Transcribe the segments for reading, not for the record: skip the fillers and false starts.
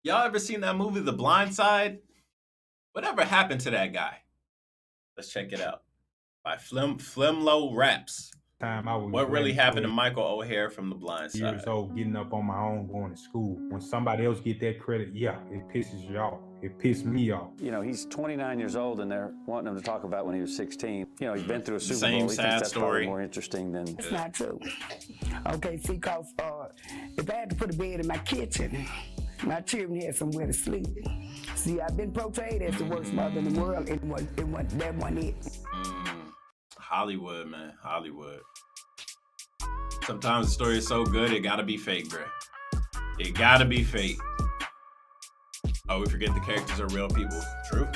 Y'all ever seen that movie, The Blind Side? Whatever happened to that guy? Let's check it out. By Flimlo Raps. Time I was What really 11, happened to 12 Michael O'Hare from The Blind years Side? old, getting up on my own, going to school. When somebody else get that credit, yeah, it pisses you off. It pissed me off. He's 29 years old, and they're wanting him to talk about when he was 16. He's been through a The Super same Bowl. He thinks sad that's probably story. more interesting than. It's not true. Okay, see, cause if I had to put a bed in my kitchen, my children had somewhere to sleep. See, I've been portrayed as the worst mother in the world. That one it. Hollywood, man. Hollywood. Sometimes the story is so good, it gotta be fake, bruh. It gotta be fake. Oh, we forget the characters are real people. True.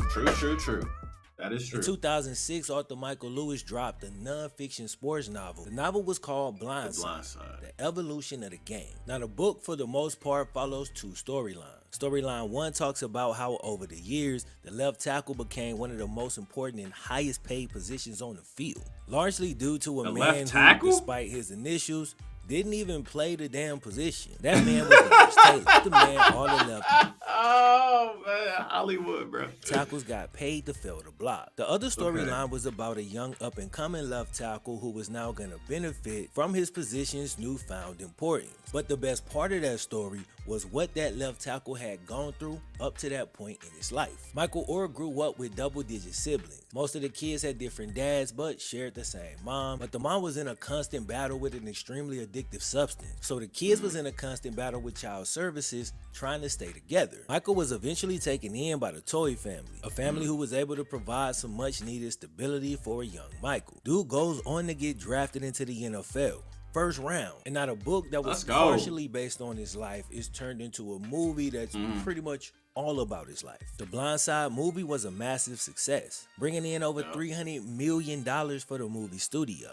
True, true, true. That is true. In 2006, author Michael Lewis dropped a non-fiction sports novel. The novel was called Blind The Blind Side, Side. The Evolution of the Game. Now, the book, for the most part, follows two storylines. Storyline 1 talks about how, over the years, the left tackle became one of the most important and highest paid positions on the field, largely due to a The man left who, tackle? despite his initials, didn't even play the damn position. That man was Lawrence Taylor, the man all the left Oh, man. Hollywood, bro. tackles got paid to fill the block. The other storyline was about a young up-and-coming left tackle who was now going to benefit from his position's newfound importance. But the best part of that story was what that left tackle had gone through up to that point in his life. Michael Oher grew up with double-digit siblings. Most of the kids had different dads but shared the same mom, but the mom was in a constant battle with an extremely addictive substance. So the kids was in a constant battle with child services trying to stay together. Michael was eventually taken in by the Toy family, a family who was able to provide some much needed stability for a young Michael. Dude goes on to get drafted into the NFL. First round. And now the book that was Let's go. partially based on his life is turned into a movie that's pretty much all about his life. The Blind Side movie was a massive success, bringing in over $300 million for the movie studio.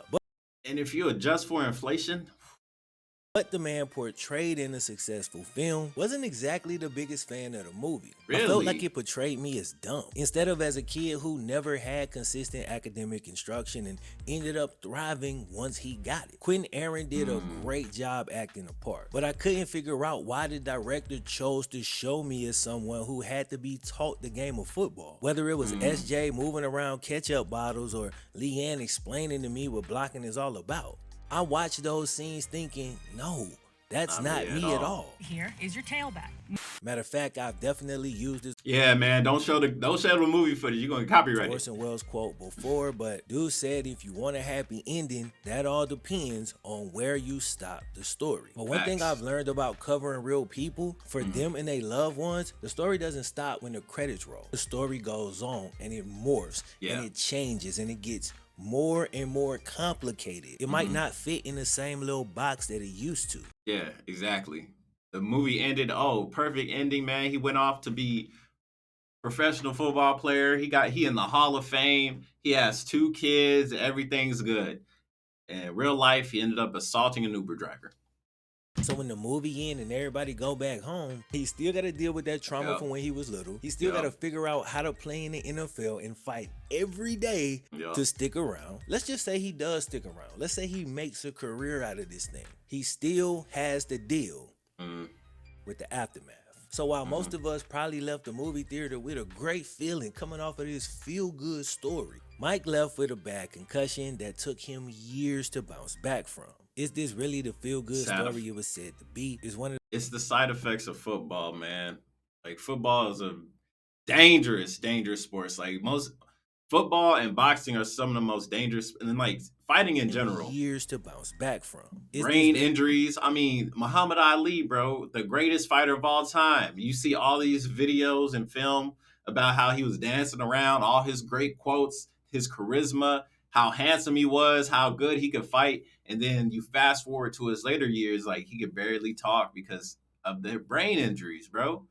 And if you adjust for inflation, But the man portrayed in a successful film wasn't exactly the biggest fan of the movie. I felt Really? like it portrayed me as dumb, instead of as a kid who never had consistent academic instruction and ended up thriving once he got it. Quentin Aaron did a great job acting the part, but I couldn't figure out why the director chose to show me as someone who had to be taught the game of football. Whether it was SJ moving around ketchup bottles or Leanne explaining to me what blocking is all about. I watched those scenes thinking, no, that's not me at all. Here is your tailback. Matter of fact, I've definitely used this yeah, man, don't show the movie footage. You're gonna copyright it. Orson Welles quote before, but dude said if you want a happy ending, that all depends on where you stop the story. But one thing Facts. I've learned about covering real people, for them and their loved ones, the story doesn't stop when the credits roll. The story goes on and it morphs and it changes and it gets more and more complicated. It might not fit in the same little box that it used to. Yeah, exactly. The movie ended. Oh, perfect ending, man. He went off to be professional football player. He in the Hall of Fame. He has 2 kids. Everything's good. And in real life, he ended up assaulting an Uber driver. So when the movie ends and everybody go back home, he still got to deal with that trauma Yep. from when he was little. He still got to figure out how to play in the NFL and fight every day Yep. to stick around. Let's just say he does stick around. Let's say he makes a career out of this thing. He still has to deal with the aftermath. So while most of us probably left the movie theater with a great feeling coming off of this feel-good story, Mike left with a bad concussion that took him years to bounce back from. Is this really the feel-good story it was said to be? Is one of It's the side effects of football, man. Like football is a dangerous, dangerous sports. Like most football and boxing are some of the most dangerous, and then like fighting in general. years to bounce back from. Is Brain this injuries. I mean, Muhammad Ali, bro, the greatest fighter of all time. You see all these videos and film about how he was dancing around, all his great quotes, his charisma, how handsome he was, how good he could fight. And then you fast forward to his later years, like he could barely talk because of the brain injuries, bro.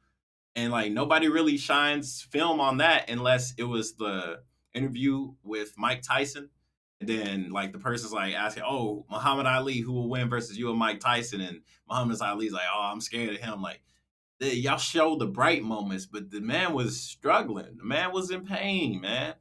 And like nobody really shines film on that unless it was the interview with Mike Tyson. And then like the person's like asking, "Oh, Muhammad Ali, who will win versus you and Mike Tyson?" And Muhammad Ali's like, "Oh, I'm scared of him." Like y'all show the bright moments, but the man was struggling. The man was in pain, man.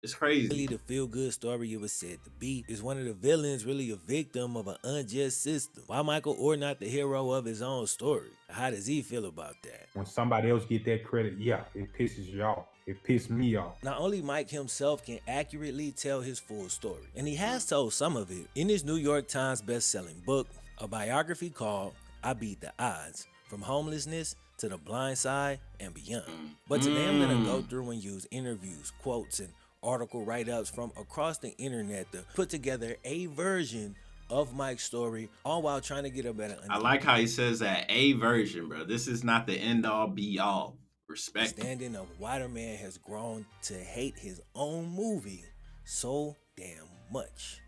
It's crazy. Really, the feel-good story it was said to be. Is one of the villains really a victim of an unjust system? Why Michael Oher not the hero of his own story? How does he feel about that? When somebody else get that credit, yeah, it pisses you off. It pissed me off. Not only Mike himself can accurately tell his full story, and he has told some of it in his New York Times best-selling book, a biography called I Beat the Odds, From Homelessness to the Blind Side and Beyond. But today I'm gonna go through and use interviews, quotes, and article write-ups from across the internet to put together a version of Mike's story, all while trying to get a better I like how he says that a version, bro. This is not the end all be all. Respect. understanding of why the man has grown to hate his own movie so damn much.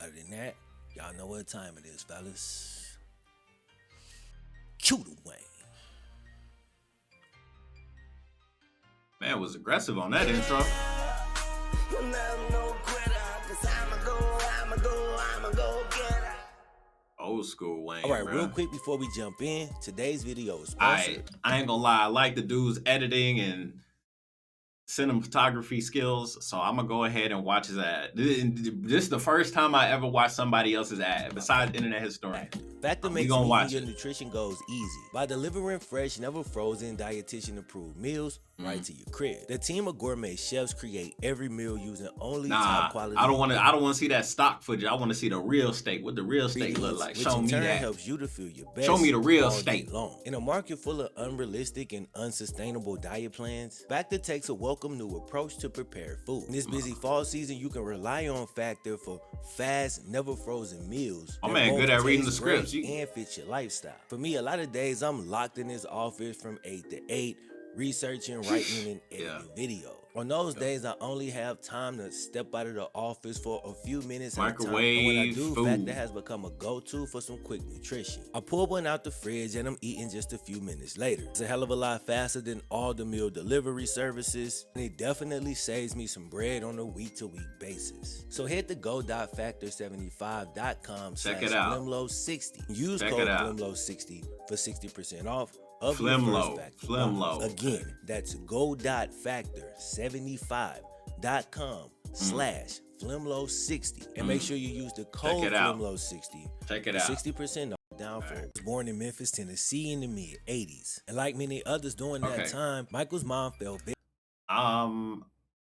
Other than that, y'all know what time it is, fellas. Cue the Wayne. Man was aggressive on that intro. Old school Wayne. All right, bro. real quick before we jump in, today's video is I sponsored. ain't gonna lie. I like the dude's editing and cinematography skills, so I'm gonna go ahead and watch his ad. This is the first time I ever watched somebody else's ad besides Internet Historian. Factor We makes gonna meeting watch your it. nutrition goals easy by delivering fresh, never frozen, dietitian approved meals right to your crib. The team of gourmet chefs create every meal using only Nah, top quality. I don't want to see that stock footage. I want to see the real steak. What the real steak look like? which Show in me turn that. helps you to feel your best. Show me the real all day steak. long. In a market full of unrealistic and unsustainable diet plans, Factor takes a welcome new approach to prepared food. In this busy fall season, you can rely on Factor for fast, never frozen meals. My that man both good at reading the taste great scripts. You- and fit your lifestyle. For me, a lot of days I'm locked in this office from 8 to 8, researching, writing, and editing videos. On those days, I only have time to step out of the office for a few minutes at a time. And when I Microwave do, food. Factor has become a go-to for some quick nutrition. I pull one out the fridge and I'm eating just a few minutes later. It's a hell of a lot faster than all the meal delivery services, and it definitely saves me some bread on a week-to-week basis. So head to go.factor75.com Check it out. Flimlo60. Use Check code it out. Flimlo60 for 60% off of your Flimlo. first Factor. Flimlo. Again, that's go.factor75.com/Flimlo60. And make sure you use the code it out. Flimlo60 Check it for out. 60% down for it. Was born in Memphis, Tennessee in the mid-80s. And like many others during that Okay. time, Michael's mom fell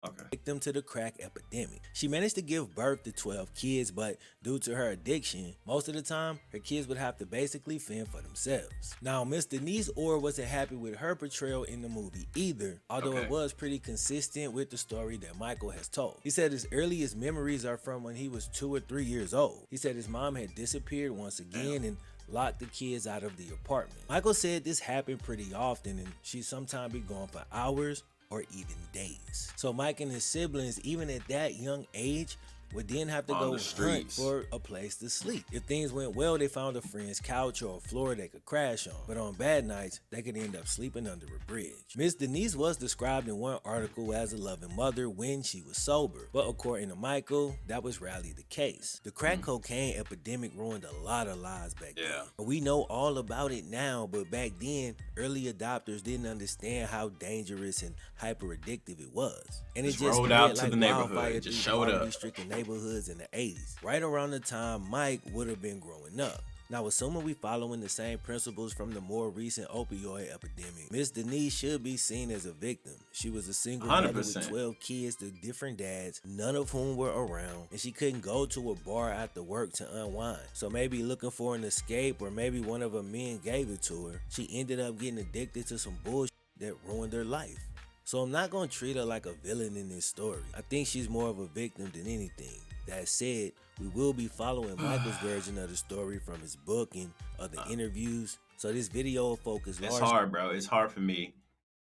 Okay. victim to the crack epidemic. She managed to give birth to 12 kids, but due to her addiction, most of the time, her kids would have to basically fend for themselves. Now, Miss Denise Orr wasn't happy with her portrayal in the movie either, although Okay. it was pretty consistent with the story that Michael has told. He said his earliest memories are from when he was 2 or 3 years old. He said his mom had disappeared once again and locked the kids out of the apartment. Michael said this happened pretty often and she'd sometimes be gone for hours or even days. So Mike and his siblings, even at that young age, would then have to On go the hunt streets. for a place to sleep. If things went well, they found a friend's couch or a floor they could crash on. But on bad nights, they could end up sleeping under a bridge. Miss Denise was described in one article as a loving mother when she was sober. But according to Michael, that was rarely the case. The crack cocaine epidemic ruined a lot of lives back then. We know all about it now, but back then, early adopters didn't understand how dangerous and hyper addictive it was. And Just it just rolled spread out to like the neighborhood, wildfire just through showed up. poverty-stricken neighborhoods in the 80s, right around the time Mike would have been growing up. Now, assuming we following the same principles from the more recent opioid epidemic, Miss Denise should be seen as a victim. She was a single mother 100%. with 12 kids to different dads, none of whom were around, and she couldn't go to a bar after work to unwind. So maybe looking for an escape, or maybe one of her men gave it to her. She ended up getting addicted to some bullshit that ruined her life. So I'm not gonna treat her like a villain in this story. I think she's more of a victim than anything. That said, we will be following Michael's version of the story from his book and other interviews. So this video will focus It's largely. hard, bro. It's hard for me.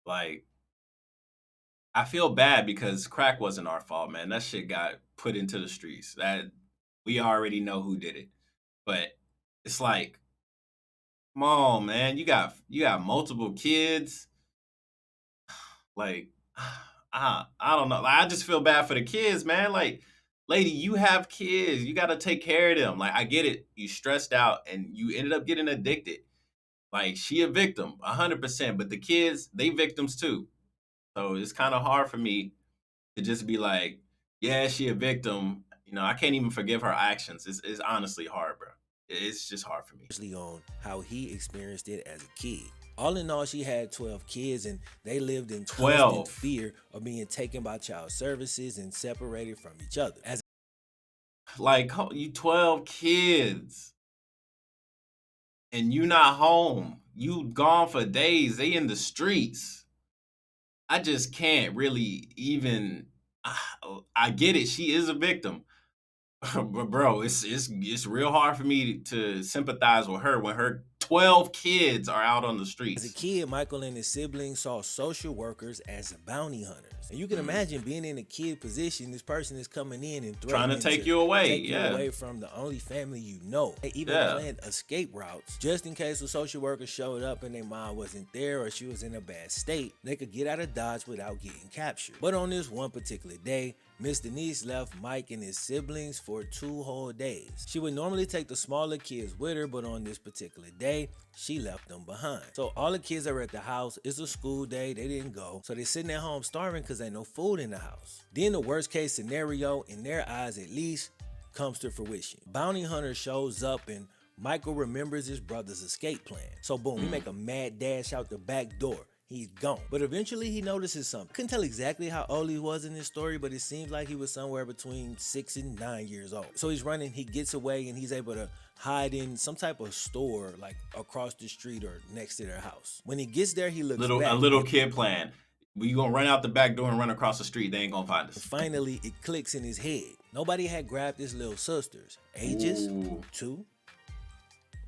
Like, I feel bad because crack wasn't our fault, man. That shit got put into the streets. That we already know who did it. But it's like, come on, man. You got multiple kids. Like, I don't know. Like, I just feel bad for the kids, man. Like, lady, you have kids. You got to take care of them. Like, I get it. You stressed out and you ended up getting addicted. Like, she a victim, 100%. But the kids, they victims too. So it's kind of hard for me to just be like, Yeah, she a victim. You know, I can't even forgive her actions. It's honestly hard, bro. It's just hard for me. On how he experienced it as a kid. All in all, she had 12 kids and they lived in constant 12. fear of being taken by child services and separated from each other. As Like, you 12 kids and you not home. You gone for days. They in the streets. I just can't really even. I get it. She is a victim, but bro, it's real hard for me to sympathize with her when her 12 kids are out on the a streets. kid, Michael and his siblings saw social workers as bounty hunters. And you can imagine being in a kid position, this person is coming in and Trying to threatening take you away. take you Yeah. away from the only family you know. They even Yeah. planned escape routes just in case the social worker showed up and their mom wasn't there or she was in a bad state. They could get out of Dodge without getting captured. But on this one particular day, Miss Denise left Mike and his siblings for 2 whole days. She would normally take the smaller kids with her, but on this particular day, she left them behind. So all the kids are at the house. It's a school day. They didn't go. So they're sitting at home starving because there's no food in the house. Then the worst case scenario, in their eyes at least, comes to fruition. Bounty hunter shows up and Michael remembers his brother's escape plan. So boom, he make a mad dash out the back door. He's gone. But eventually he notices something. Couldn't tell exactly how old he was in this story, but it seems like he was somewhere between 6 and 9 years old. So he's running, he gets away, and he's able to hide in some type of store like across the street or next to their house. When he gets there, he looks back. A little kid plan. We gonna run out the back door and run across the street. They ain't gonna find us. Finally, it clicks in his head. Nobody had grabbed his little sisters. Ages 2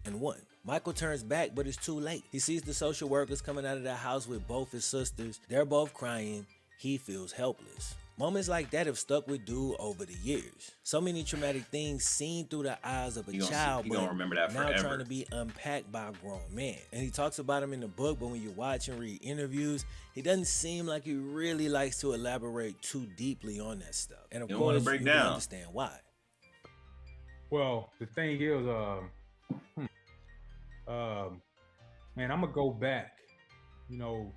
and 1. Michael turns back, but it's too late. He sees the social workers coming out of the house with both his sisters. They're both crying. He feels helpless. Moments like that have stuck with dude over the years. So many traumatic things seen through the eyes of a child, you gonna remember that now forever. trying to be unpacked by a grown man. And he talks about him in the book, but when you watch and read interviews, he doesn't seem like he really likes to elaborate too deeply on that stuff. And of You don't wanna course, break you down. can understand why. Well, the thing is, man, I'm gonna go back. You know,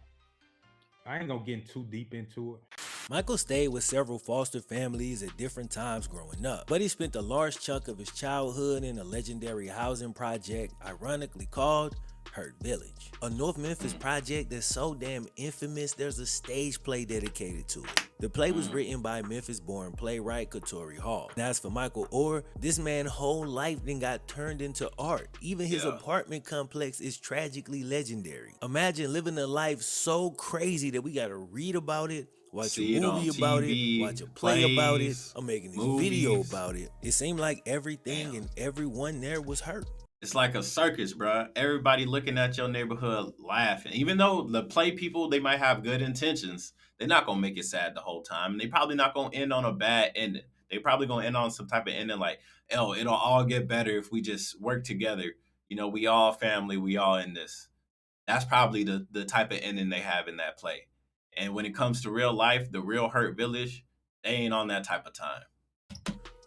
I ain't gonna get too deep into it. Michael stayed with several foster families at different times growing up, but he spent a large chunk of his childhood in a legendary housing project, ironically called Hurt Village, a North Memphis project that's so damn infamous there's a stage play dedicated to it. The play was written by Memphis-born playwright Katori Hall. Now, as for Michael Oher, this man's whole life then got turned into art. Even his apartment complex is tragically legendary. Imagine living a life so crazy that we gotta read about it, watch See a it on movie about TV, it, watch a play about it, plays, or making this movies. video about it. It seemed like everything and everyone there was hurt. It's like a circus, bro. Everybody looking at your neighborhood laughing. Even though the play people, they might have good intentions, they're not gonna make it sad the whole time. They probably not gonna end on a bad ending. They probably gonna end on some type of ending like, oh, it'll all get better if we just work together. You know, we all family, we all in this. That's probably the type of ending they have in that play. And when it comes to real life, the real Hurt Village, they ain't on that type of time.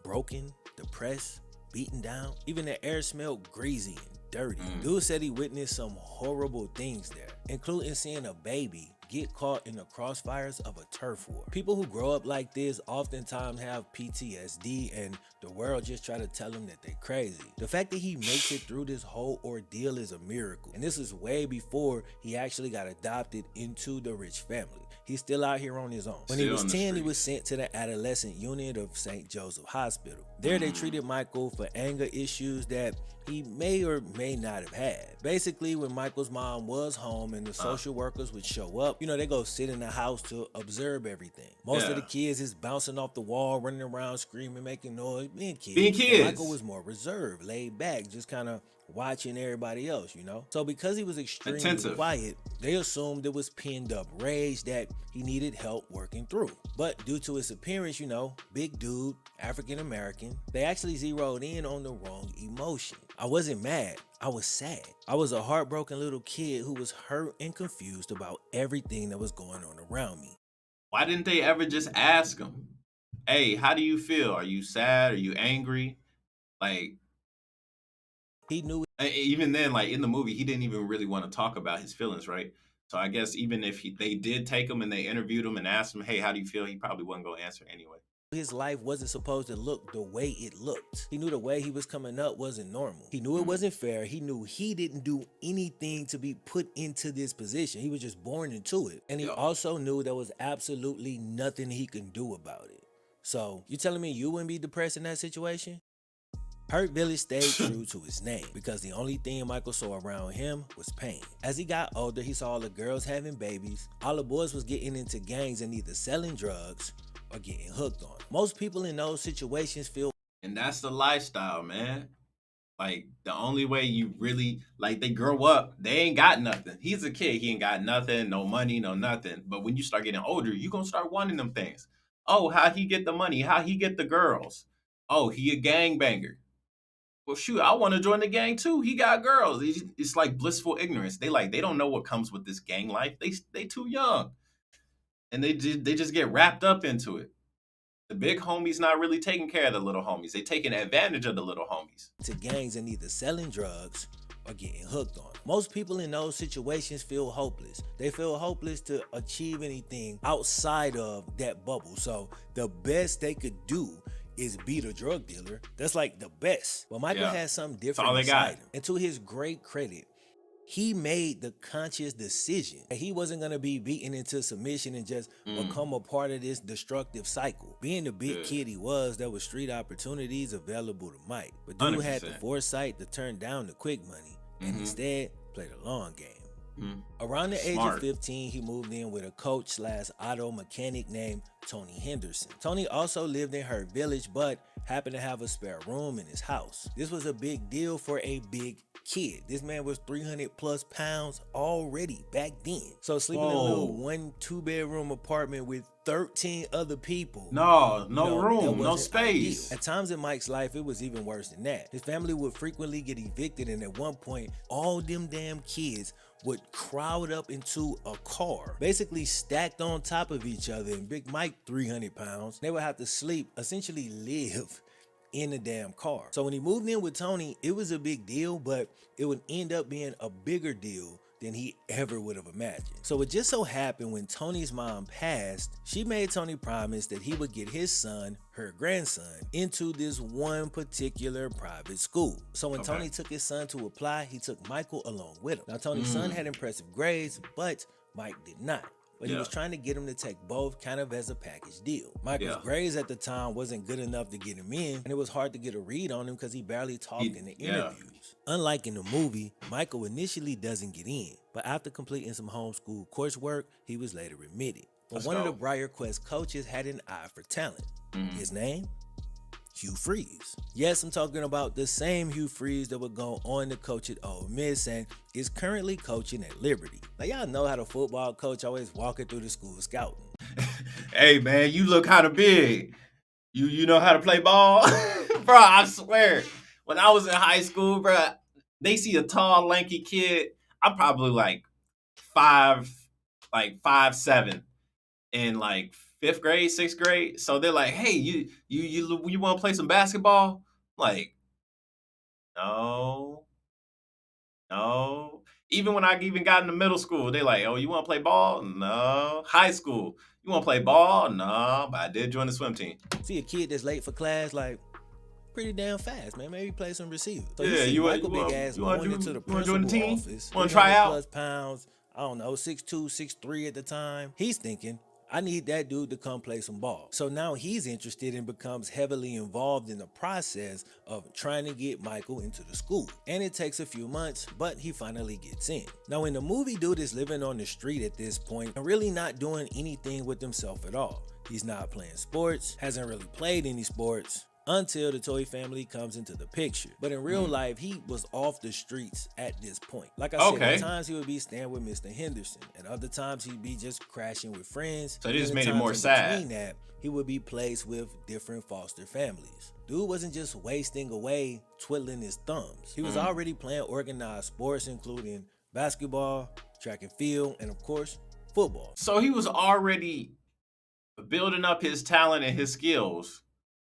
Broken, depressed, beaten down. Even the air smelled greasy and dirty. Dude said he witnessed some horrible things there, including seeing a baby get caught in the crossfires of a turf war. People who grow up like this oftentimes have PTSD and the world just try to tell them that they're crazy. The fact that he makes it through this whole ordeal is a miracle. And this is way before he actually got adopted into the rich family. He's still out here on his own. When he was 10, he was sent to the adolescent unit of St. Joseph Hospital. There they treated Michael for anger issues that he may or may not have had. Basically, when Michael's mom was home and the social workers would show up, you know, they go sit in the house to observe everything. Most of the kids is bouncing off the wall, running around, screaming, making noise, being kids. But Michael was more reserved, laid back, just kind of watching everybody else, you know? So because he was extremely quiet, they assumed it was pinned up rage that he needed help working through. But due to his appearance, you know, big dude, African American, they actually zeroed in on the wrong emotion. I wasn't mad, I was sad. I was a heartbroken little kid who was hurt and confused about everything that was going on around me. Why didn't they ever just ask him, hey, how do you feel? Are you sad? Are you angry? Like, he knew. Even then, like in the movie, he didn't even really want to talk about his feelings, right? So I guess even if they did take him and they interviewed him and asked him, hey, how do you feel? He probably wasn't going to answer anyway. His life wasn't supposed to look the way it looked. He knew the way he was coming up wasn't normal. He knew it wasn't fair. He knew he didn't do anything to be put into this position. He was just born into it. And he also knew there was absolutely nothing he could do about it. So, you telling me you wouldn't be depressed in that situation? Hurt Village stayed true to his name because the only thing Michael saw around him was pain. As he got older, he saw all the girls having babies, all the boys was getting into gangs and either selling drugs or getting hooked on it. Most people in those situations feel, and that's the lifestyle, man. Like, the only way you really, like, they grow up, they ain't got nothing. He's a kid, he ain't got nothing, no money, no nothing. But when you start getting older, you gonna start wanting them things. Oh, how he get the money? How he get the girls? Oh, he a gangbanger. Well, shoot, I want to join the gang too. He got girls. It's like blissful ignorance. They don't know what comes with this gang life. They too young, and they just get wrapped up into it. The big homies not really taking care of the little homies. They taking advantage of the little homies. To gangs and either selling drugs or getting hooked on it. Most people in those situations feel hopeless. They feel hopeless to achieve anything outside of that bubble. So the best they could do is beat a drug dealer. That's like the best. But Michael had something different inside him. And to his great credit, he made the conscious decision that he wasn't going to be beaten into submission and just become a part of this destructive cycle. Being the big kid he was, there were street opportunities available to Mike. But dude 100%. had the foresight to turn down the quick money and instead played a long game. Around the age of 15, he moved in with a coach / auto mechanic named Tony Henderson. Tony also lived in Hurt Village, but happened to have a spare room in his house. This was a big deal for a big kid. This man was 300+ pounds already back then. So sleeping in a little 1-2 bedroom apartment with 13 other people. No room, no space. Ideal. At times in Mike's life, it was even worse than that. His family would frequently get evicted, and at one point, all them damn kids would crowd up into a car, basically stacked on top of each other. And Big Mike, 300 pounds, they would have to sleep, essentially live in the damn car. So when he moved in with Tony, it was a big deal, but it would end up being a bigger deal than he ever would have imagined. So it just so happened when Tony's mom passed, she made Tony promise that he would get his son, her grandson, into this one particular private school. So when Tony took his son to apply, he took Michael along with him. Now Tony's son had impressive grades, but Mike did not. But he was trying to get him to take both kind of as a package deal. Michael's grades at the time wasn't good enough to get him in, and it was hard to get a read on him because he barely talked in the interviews. Unlike in the movie, Michael initially doesn't get in, but after completing some homeschool coursework, he was later admitted. But one of the Briarquest coaches had an eye for talent. His name? Hugh Freeze. Yes, I'm talking about the same Hugh Freeze that would go on to coach at Ole Miss and is currently coaching at Liberty. Now y'all know how the football coach always walking through the school scouting. Hey man, you look kind of big. You know how to play ball? Bro, I swear. When I was in high school, bro, they see a tall, lanky kid. I'm probably like 5'7" in like 5th grade, 6th grade. So they're like, hey, you want to play some basketball? Like, no. Even when I even got into middle school, they like, oh, you want to play ball? No. High school, you want to play ball? No. But I did join the swim team. See a kid that's late for class, like, pretty damn fast, man. Maybe play some receiver. So yeah, you Michael big ass going into the principal office. Want to try out? Plus pounds, I don't know, 6'2", 6'3" at the time. He's thinking, I need that dude to come play some ball. So now he's interested and becomes heavily involved in the process of trying to get Michael into the school. And it takes a few months, but he finally gets in. Now in the movie, dude is living on the street at this point and really not doing anything with himself at all. He's not playing sports, hasn't really played any sports, until the Toy family comes into the picture. But in real life, he was off the streets at this point. Like I said, at times he would be staying with Mr. Henderson, and other times he'd be just crashing with friends. So they just made it more sad. Between that, he would be placed with different foster families. Dude wasn't just wasting away twiddling his thumbs. He was already playing organized sports, including basketball, track and field, and of course, football. So he was already building up his talent and his skills.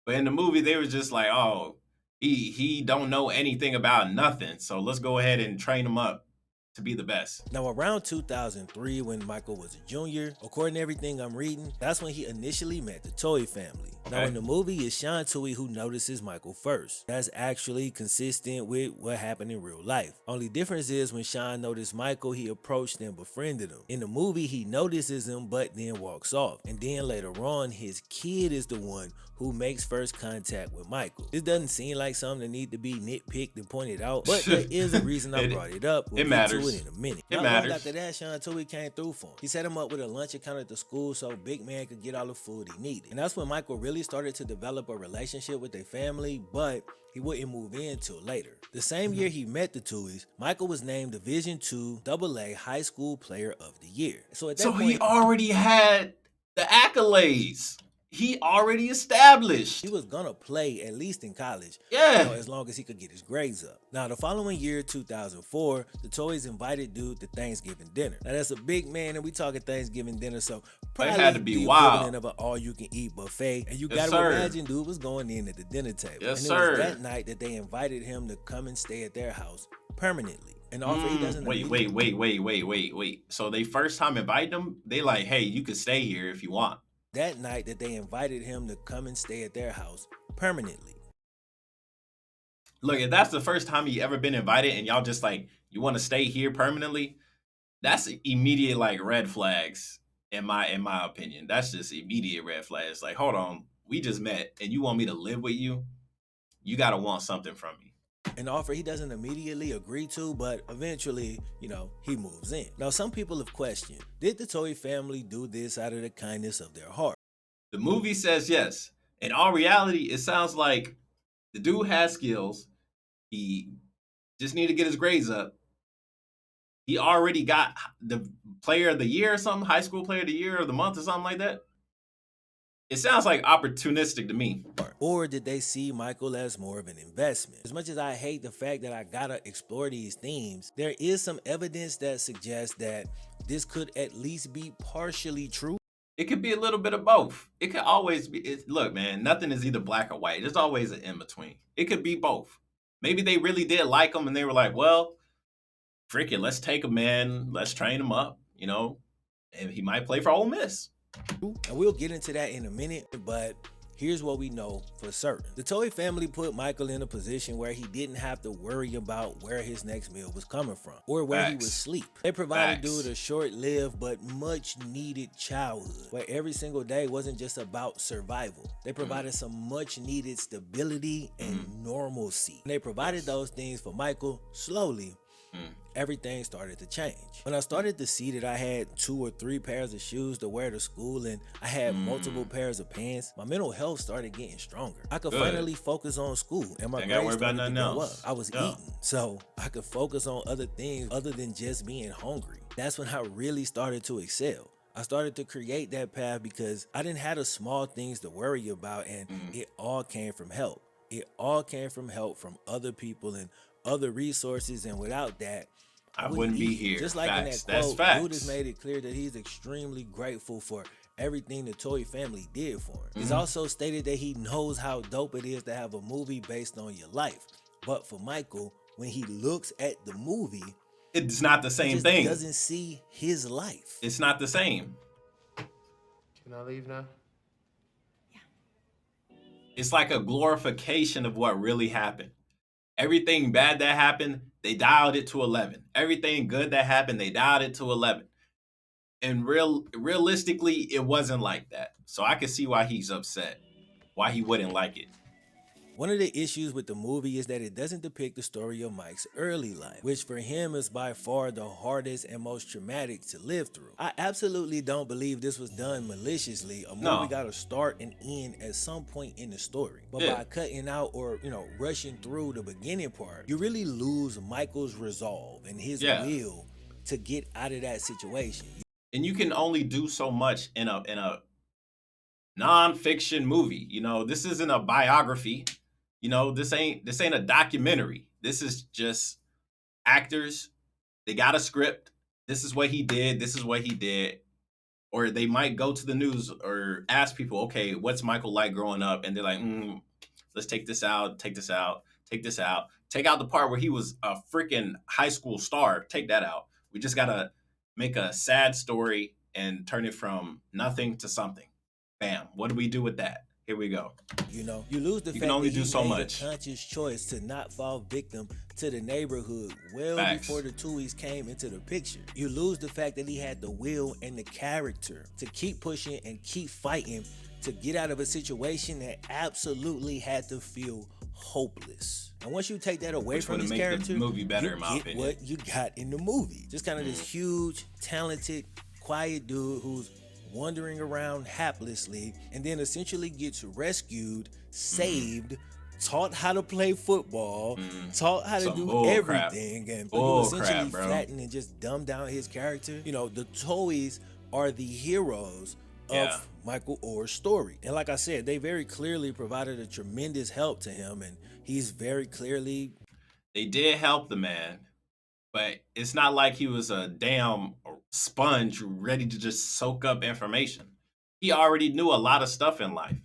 But in the movie, they were just like, oh, he don't know anything about nothing. So let's go ahead and train him up. to be the best. Now, around 2003, when Michael was a junior, according to everything I'm reading, that's when he initially met the Toy family. Now, Okay. in the movie, it's Sean Tui who notices Michael first. That's actually consistent with what happened in real life. Only difference is when Sean noticed Michael, he approached and befriended him. In the movie, he notices him but then walks off. And then later on, his kid is the one who makes first contact with Michael. This doesn't seem like something that need to be nitpicked and pointed out, but there is a reason I brought it up. We'll It get matters. to it in a minute. It Not matters. long after that, Sean Tui came through for him. He set him up with a lunch account at the school so Big Man could get all the food he needed. And that's when Michael really started to develop a relationship with their family, but he wouldn't move in till later. The same year he met the Tuis, Michael was named Division II AA High School Player of the Year. So at that So point, he already had the accolades. He already established. he was gonna play at least in college, Yeah. as long as he could get his grades up. Now, the following year, 2004, the Toys invited dude to Thanksgiving dinner. Now, that's a big man, and we talking Thanksgiving dinner, so probably had to be the wild. equivalent of an all-you-can-eat buffet. And you Yes, gotta sir. imagine dude was going in at the dinner table. Yes, and it sir. was that night that they invited him to come and stay at their house permanently. And offer he doesn't Wait. So they first time invited him, they like, hey, you can stay here if you want. that night that they invited him to come and stay at their house permanently. Look, if that's the first time you ever been invited and y'all just like, you want to stay here permanently, that's immediate like red flags in my opinion. That's just immediate red flags. Like, hold on, we just met and you want me to live with you? You gotta want something from me. An offer he doesn't immediately agree to, but eventually, he moves in. Now, some people have questioned, did the Toy family do this out of the kindness of their heart? The movie says yes. In all reality, it sounds like the dude has skills. He just need to get his grades up. He already got the player of the year or something, high school player of the year or the month or something like that. It sounds like opportunistic to me. Or did they see Michael as more of an investment? As much as I hate the fact that I gotta explore these themes, there is some evidence that suggests that this could at least be partially true. It could be a little bit of both. It could always be. Look, man, nothing is either black or white. There's always an in between. It could be both. Maybe they really did like him and they were like, well, frick it, let's take him in, let's train him up, and he might play for Ole Miss. And we'll get into that in a minute, but here's what we know for certain. The Toy family put Michael in a position where he didn't have to worry about where his next meal was coming from or where he would sleep. They provided dude a short-lived but much-needed childhood where every single day wasn't just about survival. They provided some much-needed stability and normalcy. And they provided those things for Michael slowly. Everything started to change. When I started to see that I had 2 or 3 pairs of shoes to wear to school and I had multiple pairs of pants, my mental health started getting stronger. I could finally focus on school and my grades started to go up. I was eating, so I could focus on other things other than just being hungry. That's when I really started to excel. I started to create that path because I didn't have the small things to worry about, and it all came from help. It all came from help from other people and other resources, and without that, I wouldn't be here. Just like Facts. in that quote, That's dude has facts. made it clear that he's extremely grateful for everything the Toy family did for him. He's also stated that he knows how dope it is to have a movie based on your life. But for Michael, when he looks at the movie, It's not the he same just thing. doesn't see his life. It's not the same. Can I leave now? It's like a glorification of what really happened. Everything bad that happened, they dialed it to 11. Everything good that happened, they dialed it to 11. And realistically, it wasn't like that. So I can see why he's upset, why he wouldn't like it. One of the issues with the movie is that it doesn't depict the story of Mike's early life, which for him is by far the hardest and most traumatic to live through. I absolutely don't believe this was done maliciously. A movie got to start and end at some point in the story. But by cutting out or, rushing through the beginning part, you really lose Michael's resolve and his will to get out of that situation. And you can only do so much in a non-fiction movie. This isn't a biography. This ain't a documentary. This is just actors. They got a script. This is what he did. This is what he did. Or they might go to the news or ask people, okay, what's Michael like growing up? And they're like, let's take this out, take this out. Take out the part where he was a freaking high school star. Take that out. We just gotta make a sad story and turn it from nothing to something. Bam. What do we do with that? Here we go. You know, you lose the You fact can only that do he so made much. a conscious choice to not fall victim to the neighborhood well Facts. before the Tuohys came into the picture. You lose the fact that he had the will and the character to keep pushing and keep fighting to get out of a situation that absolutely had to feel hopeless. And once you take that away Which from would his make character, the movie better, you in my get opinion. what you got in the movie. Just kind of this huge, talented, quiet dude who's wandering around haplessly and then essentially gets rescued, saved, taught how to play football, taught how to Some do bull crap. everything, and Bull you essentially crap, bro. flatten and just dumb down his character. You know, the Tuohys are the heroes Yeah. of Michael Oher's story. And like I said, they very clearly provided a tremendous help to him, and he's very clearly They did help the man, but it's not like he was a damn sponge ready to just soak up information. He already knew a lot of stuff in life.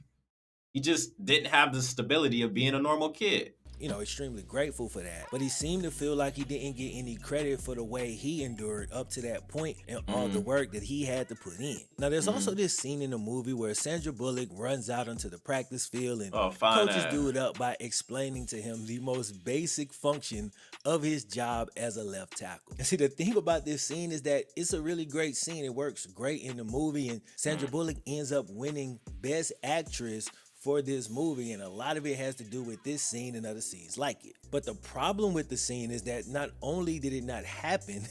He just didn't have the stability of being a normal kid. you know, extremely grateful for that. But he seemed to feel like he didn't get any credit for the way he endured up to that point and all the work that he had to put in. Now, there's also this scene in the movie where Sandra Bullock runs out onto the practice field and fine coaches ass. dude up by explaining to him the most basic function of his job as a left tackle. And see, the thing about this scene is that it's a really great scene. It works great in the movie, and Sandra Bullock ends up winning Best Actress for this movie, and a lot of it has to do with this scene and other scenes like it. But the problem with the scene is that not only did it not happen,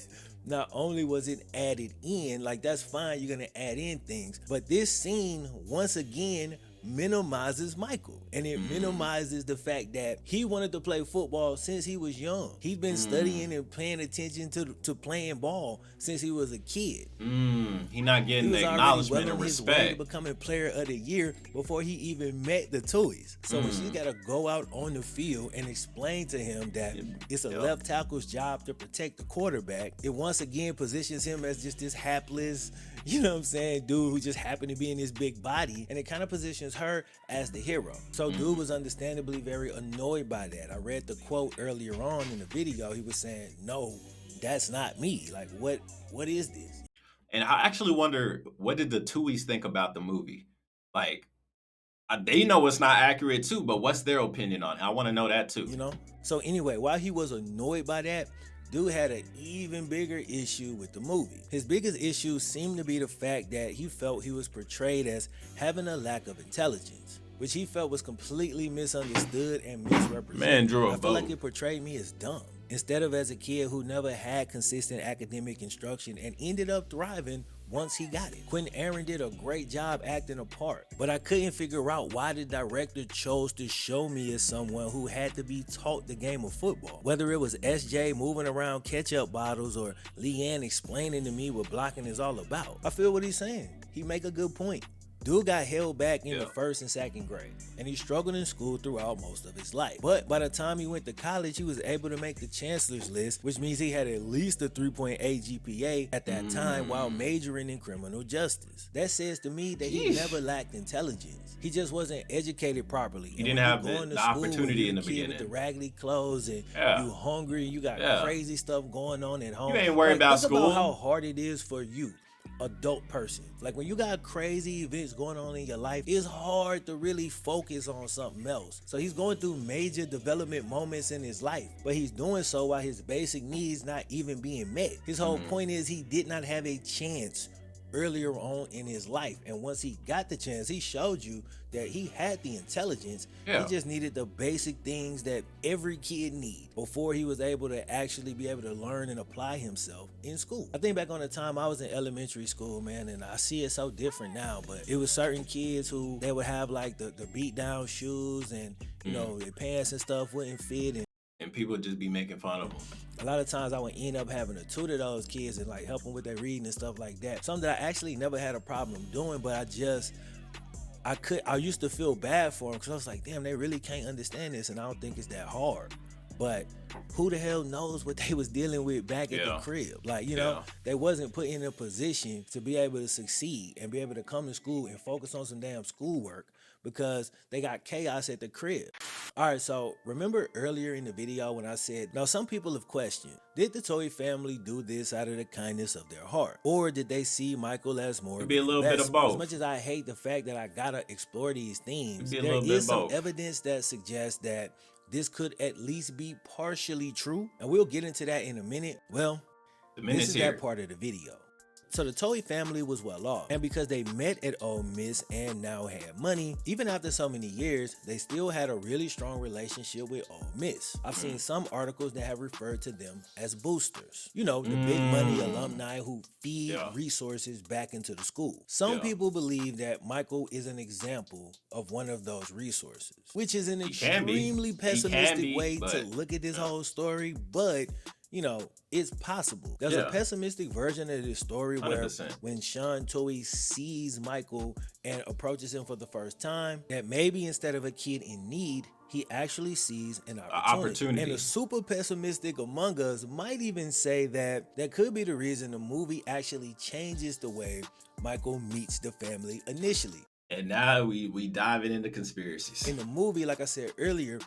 not only was it added in, like that's fine, you're gonna add in things, but this scene once again minimizes Michael, and it minimizes the fact that he wanted to play football since he was young. He's been studying and paying attention to playing ball since he was a kid. He not getting He was the already acknowledgement well and on his way to respect. becoming player of the year before he even met the Tuohys. So when she's got to go out on the field and explain to him that it's a left tackle's job to protect the quarterback, it once again positions him as just this hapless, you know what I'm saying, dude who just happened to be in this big body, and it kind of positions her as the hero. So dude was understandably very annoyed by that. I read the quote earlier on in the video. He was saying, "No, that's not me. Like, what is this?" And I actually wonder, what did the Tuohys think about the movie? Like, they know it's not accurate too, but what's their opinion on it? I want to know that too. You know? So anyway, while he was annoyed by that, dude had an even bigger issue with the movie. His biggest issue seemed to be the fact that he felt he was portrayed as having a lack of intelligence, which he felt was completely misunderstood and misrepresented. Man drew a I feel like boat. it portrayed me as dumb, instead of as a kid who never had consistent academic instruction and ended up thriving once he got it. Quentin Aaron did a great job acting a part, but I couldn't figure out why the director chose to show me as someone who had to be taught the game of football. Whether it was SJ moving around ketchup bottles or Leanne explaining to me what blocking is all about. I feel what he's saying. He make a good point. Dude got held back in the first and second grade, and he struggled in school throughout most of his life. But by the time he went to college, he was able to make the chancellor's list, which means he had at least a 3.8 GPA at that time while majoring in criminal justice. That says to me that he never lacked intelligence. He just wasn't educated properly. He didn't have the opportunity in the With beginning. the raggedy clothes and you hungry, you got crazy stuff going on at home. You ain't worried about think school. about how hard it is for you, adult person. Like when you got crazy events going on in your life, it's hard to really focus on something else. So he's going through major development moments in his life, but he's doing so while his basic needs not even being met. His whole point is he did not have a chance earlier on in his life, and once he got the chance, he showed you that he had the intelligence. He just needed the basic things that every kid needs before he was able to actually be able to learn and apply himself in school. I think back on the time I was in elementary school, man, and I see it so different now, but it was certain kids who they would have like the beat down shoes, and you know, their pants and stuff wouldn't fit, and people would just be making fun of them. a lot of times I would end up having to tutor those kids and like help them with their reading and stuff like that. Something that I actually never had a problem doing, but I used to feel bad for them because I was like, damn, they really can't understand this, and I don't think it's that hard. But who the hell knows what they was dealing with back at the crib? Like, you know, they wasn't put in a position to be able to succeed and be able to come to school and focus on some damn schoolwork because they got chaos at the crib. All right, so remember earlier in the video when I said, now some people have questioned, did the Toy family do this out of the kindness of their heart? Or did they see Michael as more It'd be a little bit of both. As much as I hate the fact that I gotta explore these themes, It'd be a there little bit is some both. evidence that suggests that this could at least be partially true. And we'll get into that in a minute. Well, this is that part of the video. So the Toy family was well off, and because they met at Ole Miss and now had money, even after so many years, they still had a really strong relationship with Ole Miss. I've seen some articles that have referred to them as boosters. You know, the big money alumni who feed resources back into the school. Some people believe that Michael is an example of one of those resources, which is an extremely pessimistic way to look at this whole story, but you know, it's possible. There's a pessimistic version of this story where 100%. when Sean Toy sees Michael and approaches him for the first time, that maybe instead of a kid in need, he actually sees an opportunity. And the super pessimistic among us might even say that that could be the reason the movie actually changes the way Michael meets the family initially. And now we diving into conspiracies. In the movie, like I said earlier,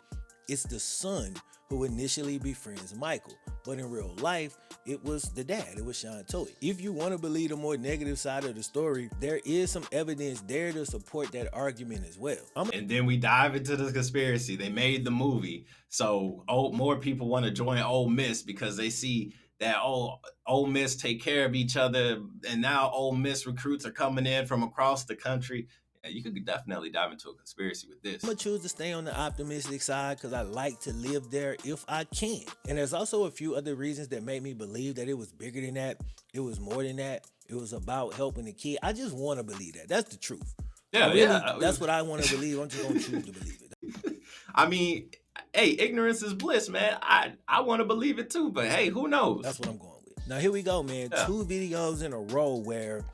it's the son who initially befriends Michael. But in real life, it was the dad. It was Sean Toy. If you want to believe the more negative side of the story, there is some evidence there to support that argument as well. And then we dive into the conspiracy. They made the movie, so more people want to join Ole Miss because they see that Ole Miss take care of each other, and now Ole Miss recruits are coming in from across the country. Yeah, you could definitely dive into a conspiracy with this. I'm gonna choose to stay on the optimistic side because I like to live there if I can. And there's also a few other reasons that make me believe that it was bigger than that. It was more than that. It was about helping the kid. I just want to believe that. That's the truth. Yeah, that's what I want to believe. I'm just gonna choose to believe it. I mean, hey, ignorance is bliss, man. I want to believe it too, but hey, who knows? That's what I'm going with. Now here we go, man. 2 videos in a row where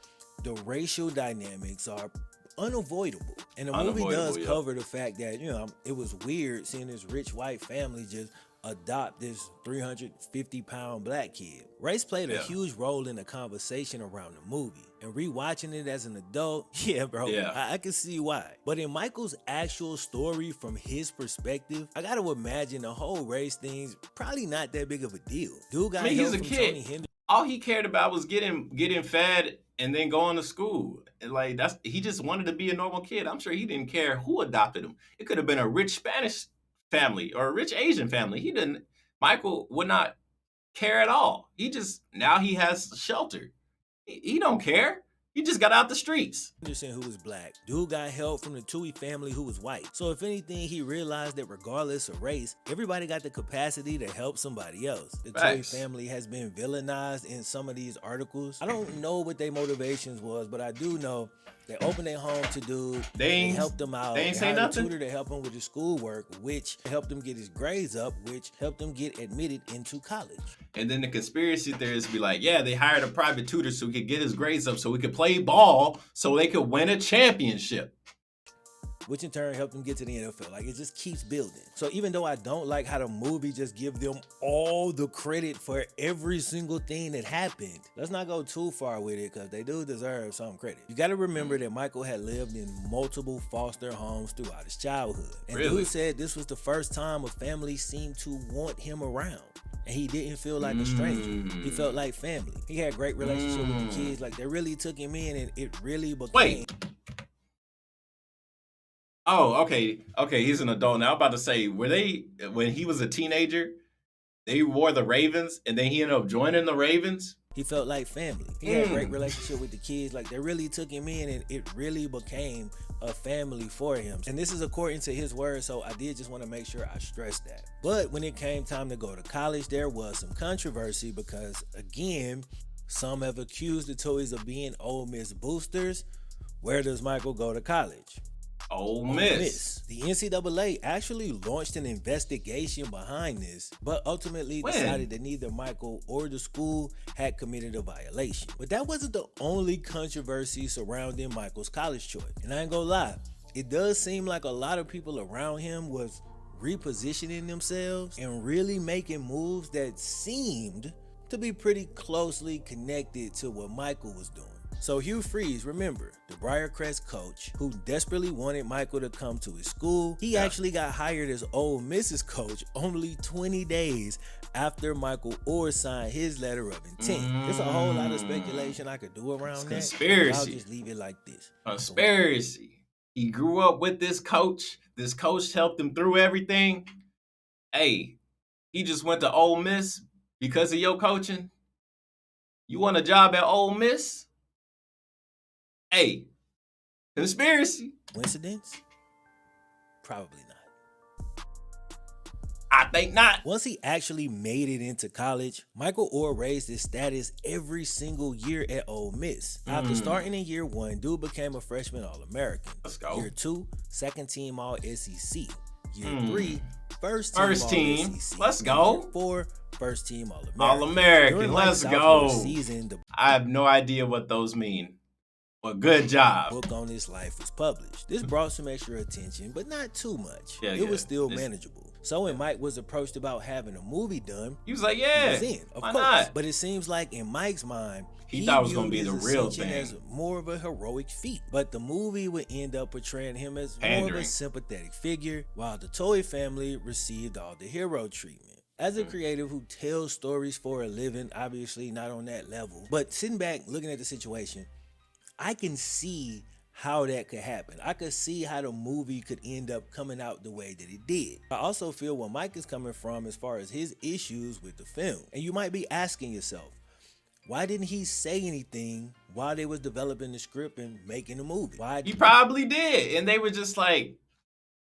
the racial dynamics are unavoidable. And the movie does cover the fact that, you know, it was weird seeing this rich white family just adopt this 350-pound black kid. Race played a huge role in the conversation around the movie. And rewatching it as an adult, I can see why. But in Michael's actual story from his perspective, I gotta imagine the whole race thing's probably not that big of a deal. Dude got he's a kid. All he cared about was getting fed and then going to school. And like he just wanted to be a normal kid. I'm sure he didn't care who adopted him. It could have been a rich Spanish family or a rich Asian family. Michael would not care at all. Now he has shelter. He don't care. He just got out the streets. Anderson, who was black. Dude got help from the Tui family, who was white. So if anything, he realized that regardless of race, everybody got the capacity to help somebody else. The Tui family has been villainized in some of these articles. I don't know what their motivations was, but I do know they opened their home to dude. They helped him out. They ain't say nothing. Tutor to help him with his schoolwork, which helped him get his grades up, which helped him get admitted into college. And then the conspiracy theorists be like, yeah, they hired a private tutor so he could get his grades up so he could play ball so they could win a championship. Which in turn helped them get to the NFL. Like, it just keeps building. So even though I don't like how the movie just give them all the credit for every single thing that happened, let's not go too far with it because they do deserve some credit. You got to remember that Michael had lived in multiple foster homes throughout his childhood. And dude said this was the first time a family seemed to want him around. And he didn't feel like a stranger. He felt like family. He had a great relationship with the kids. Like, they really took him in and it really became... Wait. Oh, okay. He's an adult now. I'm about to say, when he was a teenager, they wore the Ravens and then he ended up joining the Ravens? He felt like family. He had a great relationship with the kids. Like, they really took him in and it really became a family for him. And this is according to his words, so I did just want to make sure I stressed that. But when it came time to go to college, there was some controversy because, again, some have accused the Toys of being Ole Miss boosters. Where does Michael go to college? Ole Miss. The NCAA actually launched an investigation behind this, but ultimately decided that neither Michael or the school had committed a violation. But that wasn't the only controversy surrounding Michael's college choice. And I ain't gonna lie, it does seem like a lot of people around him was repositioning themselves and really making moves that seemed to be pretty closely connected to what Michael was doing. So Hugh Freeze, remember, the Briarcrest coach who desperately wanted Michael to come to his school, he actually got hired as Ole Miss's coach only 20 days after Michael Oher signed his letter of intent. There's a whole lot of speculation I could do around that. Conspiracy. I'll just leave it like this. Conspiracy. He grew up with this coach. This coach helped him through everything. Hey, he just went to Ole Miss because of your coaching. You want a job at Ole Miss? Hey, conspiracy. Coincidence? Probably not. I think not. Once he actually made it into college, Michael Oher raised his status every single year at Ole Miss. After starting in year 1, dude became a freshman All-American. Let's go. Year 2, second team All-SEC. Year 3, first team. All-SEC. Let's go. Year 4, first team All-American. All-American. During Let's Mike's go. sophomore season, the I have no idea what those mean. Well, good job. book on his life was published. This brought some extra attention, but not too much. It was still manageable. So when Mike was approached about having a movie done, He was like, he yeah, was in, of why course. not? But it seems like in Mike's mind, He thought it was viewed gonna be his the real ascension thing. as more of a heroic feat. But the movie would end up portraying him as more of Pandering. a sympathetic figure, while the Toy family received all the hero treatment. As a creative who tells stories for a living, obviously not on that level, but sitting back looking at the situation, I can see how that could happen. I could see how the movie could end up coming out the way that it did. I also feel where Mike is coming from as far as his issues with the film. And you might be asking yourself, why didn't he say anything while they was developing the script and making the movie? He probably did. And they were just like,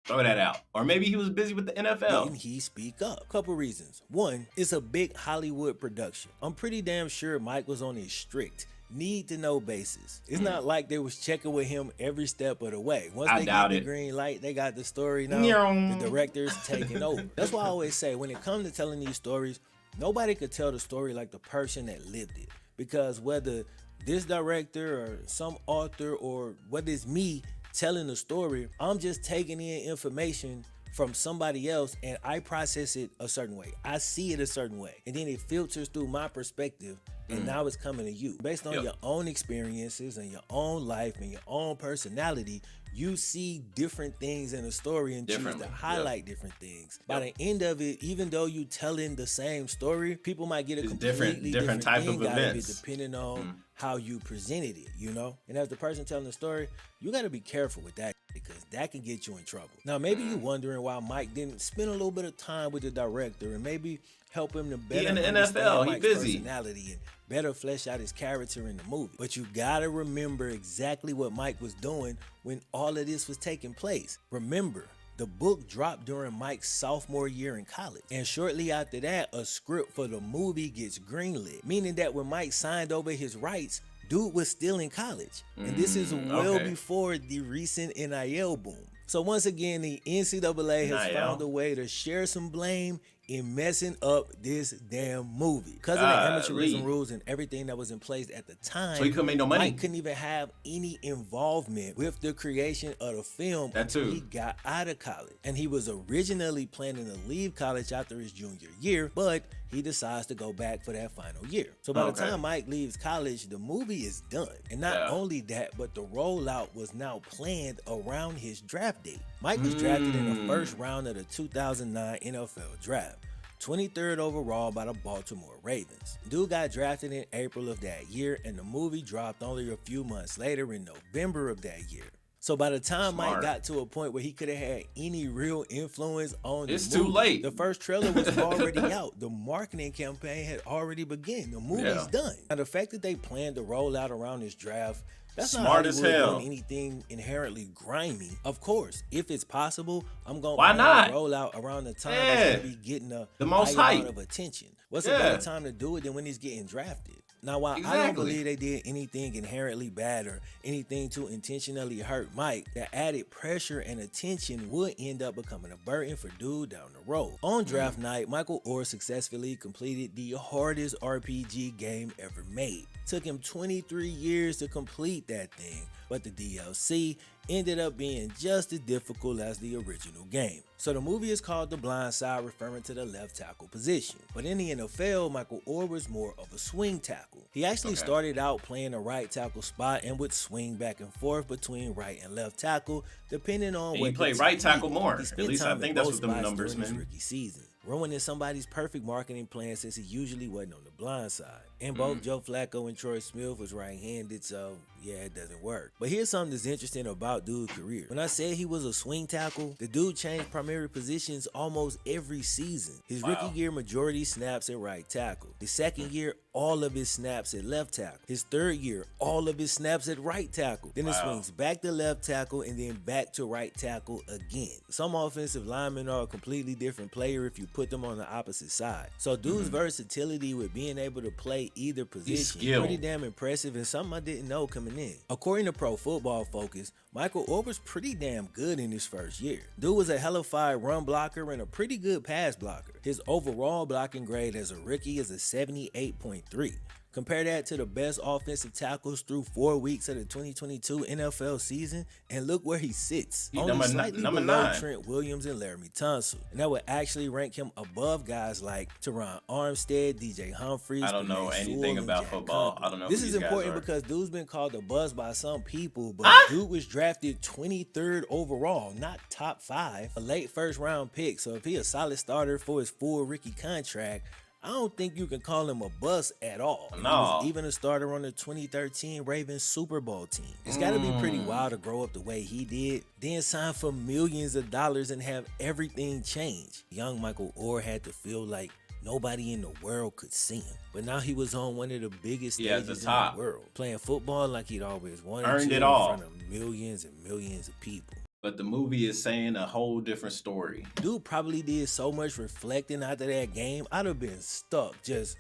throw that out. Or maybe he was busy with the NFL. Didn't he speak up? Couple reasons. One, it's a big Hollywood production. I'm pretty damn sure Mike was on a strict need-to-know basis. It's not like they was checking with him every step of the way. Once they get the green light, they got the story now. The director's taking over. That's why I always say, when it comes to telling these stories, nobody could tell the story like the person that lived it. Because whether this director or some author or whether it's me telling the story, I'm just taking in information from somebody else and I process it a certain way. I see it a certain way. And then it filters through my perspective and now it's coming to you. Based on your own experiences and your own life and your own personality, you see different things in a story and choose to highlight different things. By the end of it, even though you telling the same story, people might get a completely different type of events depending on how you presented it, you know? And as the person telling the story, you got to be careful with that because that can get you in trouble. Now, maybe you wondering why Mike didn't spend a little bit of time with the director and maybe help him to better understand Mike's personality and better flesh out his character in the movie. But you gotta remember exactly what Mike was doing when all of this was taking place. Remember, the book dropped during Mike's sophomore year in college. And shortly after that, a script for the movie gets greenlit. Meaning that when Mike signed over his rights, dude was still in college. And this is well before the recent NIL boom. So once again, the NCAA has found a way to share some blame in messing up this damn movie. Because of the amateurism rules and everything that was in place at the time, so he couldn't make no money. Mike couldn't even have any involvement with the creation of the film until he got out of college. And he was originally planning to leave college after his junior year, but he decides to go back for that final year. So by the time Mike leaves college, the movie is done. And not only that, but the rollout was now planned around his draft date. Mike was drafted in the first round of the 2009 NFL draft. 23rd overall by the Baltimore Ravens. Dude got drafted in April of that year, and the movie dropped only a few months later in November of that year. So by the time Mike got to a point where he could have had any real influence on the movie, too late. The first trailer was already out. The marketing campaign had already begun. The movie's done. Now the fact that they planned to roll out around this draft, that's smart not as hell. doing anything inherently grimy. Of course, if it's possible, I'm going to roll out around the time that's going to be getting the most high hype amount of attention. What's a better time to do it than when he's getting drafted? Now, while I don't believe they did anything inherently bad or anything to intentionally hurt Mike, the added pressure and attention would end up becoming a burden for dude down the road. On draft night, Michael Oher successfully completed the hardest RPG game ever made. Took him 23 years to complete that thing, but the DLC ended up being just as difficult as the original game. So the movie is called The Blind Side, referring to the left tackle position. But in the NFL, Michael Oher was more of a swing tackle. He actually started out playing a right tackle spot and would swing back and forth between right and left tackle, depending on what he played right tackle more. At least I think that's what the numbers meant. Rookie season, ruining somebody's perfect marketing plan since he usually wasn't on the blind side. And both Joe Flacco and Troy Smith was right-handed, so yeah, it doesn't work. But here's something that's interesting about dude's career. When I said he was a swing tackle, the dude changed primary positions almost every season. His rookie year, majority snaps at right tackle. His second year, all of his snaps at left tackle. His third year, all of his snaps at right tackle. Then it swings back to left tackle and then back to right tackle again. Some offensive linemen are a completely different player if you put them on the opposite side. So dude's versatility with being able to play either position is pretty damn impressive and something I didn't know coming in. According to Pro Football Focus, Michael Oher was pretty damn good in his first year. Dude was a hellified run blocker and a pretty good pass blocker. His overall blocking grade as a rookie is a 78.3. Compare that to the best offensive tackles through 4 weeks of the 2022 NFL season, and look where he sits. Only slightly below Trent Williams and Laramie Tunsil. And that would actually rank him above guys like Teron Armstead, DJ Humphries. I don't know anything about football. I don't know. This is important because dude's been called a buzz by some people, but dude was drafted 23rd overall, not top 5, a late first round pick. So if he a solid starter for his full rookie contract, I don't think you can call him a bust at all. No. He was even a starter on the 2013 Ravens Super Bowl team. It's got to be pretty wild to grow up the way he did, then sign for millions of dollars and have everything change. Young Michael Oher had to feel like nobody in the world could see him. But now he was on one of the biggest stages in the world, playing football like he'd always wanted to in front of millions and millions of people. But the movie is saying a whole different story. Dude probably did so much reflecting after that game. I'd have been stuck just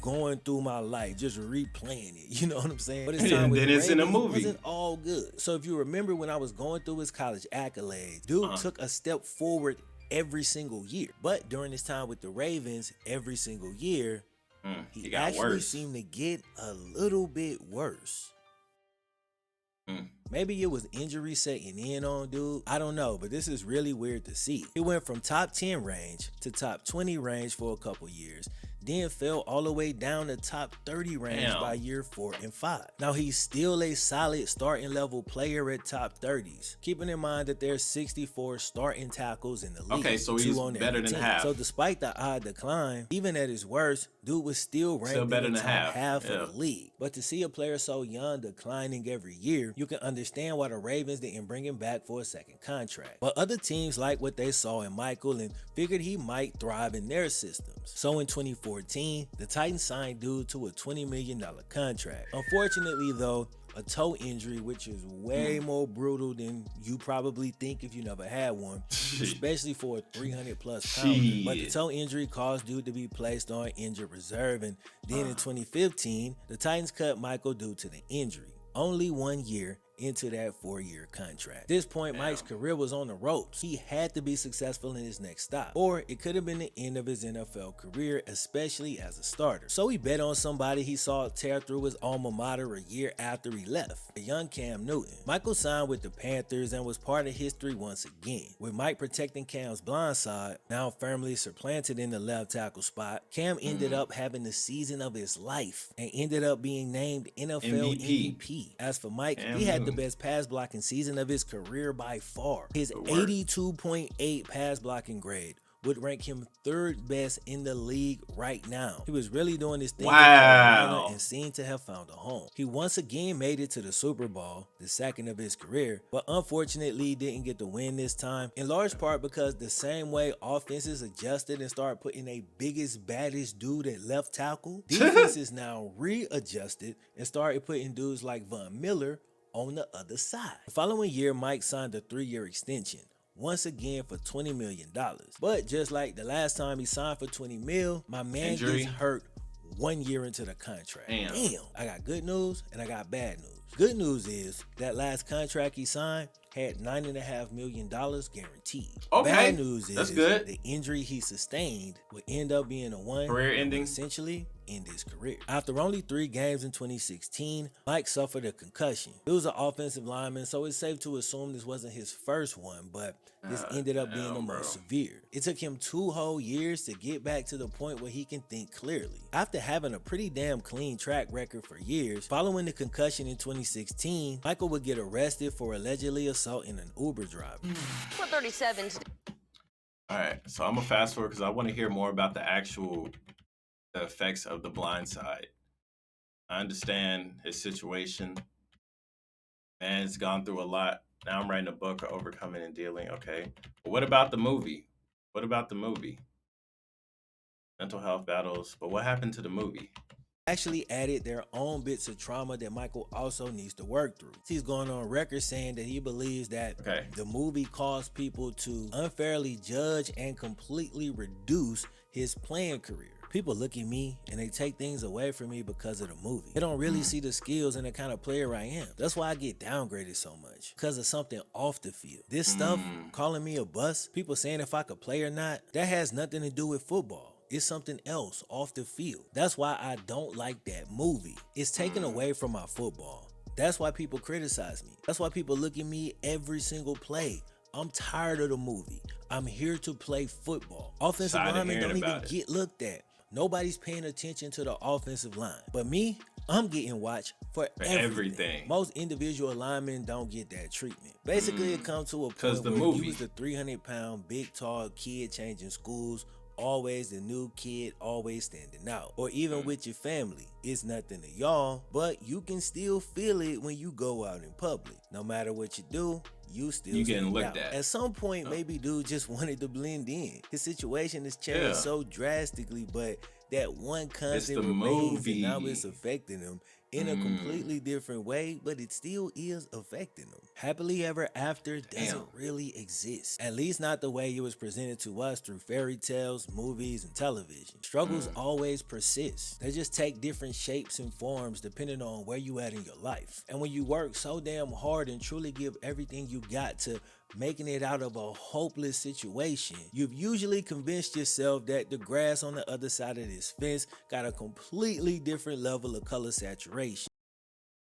going through my life, just replaying it. You know what I'm saying? But his time with the Ravens in a movie. wasn't all good. So if you remember when I was going through his college accolades, dude took a step forward every single year. But during his time with the Ravens, every single year, he actually seemed to get a little bit worse. Maybe it was injury setting in on dude. I don't know, but this is really weird to see. He went from top 10 range to top 20 range for a couple years, then fell all the way down to top 30 range by year 4 and 5. Now he's still a solid starting level player at top 30s, keeping in mind that there's 64 starting tackles in the league. Okay, so he's better than half. So despite the odd decline, even at his worst, dude was still ranked in the top half of the league. But to see a player so young declining every year, you can understand why the Ravens didn't bring him back for a second contract. But other teams liked what they saw in Michael and figured he might thrive in their systems. So in 2014, the Titans signed dude to a $20 million contract. Unfortunately though, a toe injury, which is way more brutal than you probably think if you never had one, especially for a 300+ pounder. But the toe injury caused dude to be placed on injured reserve, and then in 2015, the Titans cut Michael due to the injury. Only 1 year into that 4-year contract. At this point, Mike's career was on the ropes. He had to be successful in his next stop, or it could have been the end of his NFL career, especially as a starter. So he bet on somebody he saw tear through his alma mater a year after he left, a young Cam Newton. Michael signed with the Panthers and was part of history once again. With Mike protecting Cam's blind side, now firmly supplanted in the left tackle spot, Cam ended up having the season of his life and ended up being named NFL MVP. As for Mike, he had the best pass blocking season of his career by far. His 82.8 pass blocking grade would rank him 3rd best in the league right now. He was really doing his thing in Carolina and seemed to have found a home. He once again made it to the Super Bowl, the 2nd of his career, but unfortunately didn't get the win this time, in large part because the same way offenses adjusted and started putting a biggest, baddest dude at left tackle, defenses now readjusted and started putting dudes like Von Miller on the other side. The following year, Mike signed a 3-year extension, once again for $20 million. But just like the last time he signed for $20 million, my man gets hurt 1 year into the contract. Damn. I got good news and I got bad news. Good news is that last contract he signed had $9.5 million guaranteed. Okay, bad news is that's good. The injury he sustained would end up being a one career ending. Essentially, end his career. After only 3 games in 2016, Mike suffered a concussion. He was an offensive lineman, so it's safe to assume this wasn't his first one, but this ended up being the most severe. It took him 2 whole years to get back to the point where he can think clearly. After having a pretty damn clean track record for years, following the concussion in 2016, Michael would get arrested for allegedly assaulting an Uber driver. 437. All right, so I'm gonna fast forward because I want to hear more about the effects of The Blind Side. I understand his situation. Man's gone through a lot. Now I'm writing a book of overcoming and dealing. Okay, but what about the movie? What about the movie? Mental health battles. But what happened to the movie? Actually added their own bits of trauma that Michael also needs to work through. He's going on record saying that he believes that the movie caused people to unfairly judge and completely reduce his playing career. People look at me and they take things away from me because of the movie. They don't really see the skills and the kind of player I am. That's why I get downgraded so much, because of something off the field. This stuff, calling me a bust, people saying if I could play or not, that has nothing to do with football. It's something else off the field. That's why I don't like that movie. It's taken away from my football. That's why people criticize me. That's why people look at me every single play. I'm tired of the movie. I'm here to play football. Offensive linemen don't even get looked at. Nobody's paying attention to the offensive line. But me, I'm getting watched for everything. Most individual linemen don't get that treatment. Basically, it comes to a point where you was the 300-pound, big, tall kid changing schools, always the new kid, always standing out. Or even with your family, it's nothing to y'all, but you can still feel it when you go out in public. No matter what you do, you still getting looked at. At some point, maybe dude just wanted to blend in. His situation has changed so drastically, but that one constant remains, and now it's affecting him in a completely different way, but it still is affecting them. Happily ever after doesn't really exist. At least not the way it was presented to us through fairy tales, movies, and television. Struggles always persist. They just take different shapes and forms depending on where you at in your life. And when you work so damn hard and truly give everything you got to making it out of a hopeless situation, you've usually convinced yourself that the grass on the other side of this fence got a completely different level of color saturation.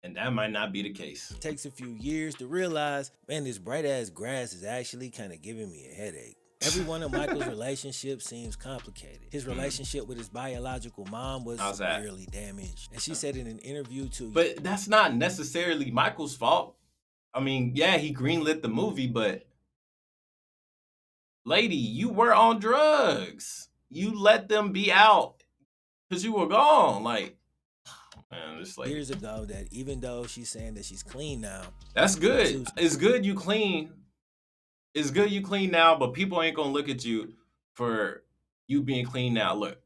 And that might not be the case. It takes a few years to realize, man, this bright ass grass is actually kind of giving me a headache. Every one of Michael's relationships seems complicated. His relationship with his biological mom was severely damaged. And she said in an interview to... But that's not necessarily Michael's fault. I mean, yeah, he greenlit the movie, but lady, you were on drugs. You let them be out because you were gone. Like, man, this lady. Years ago, that even though she's saying that she's clean now. That's good. It's good you clean. It's good you clean now, but people ain't gonna look at you for you being clean now. Look,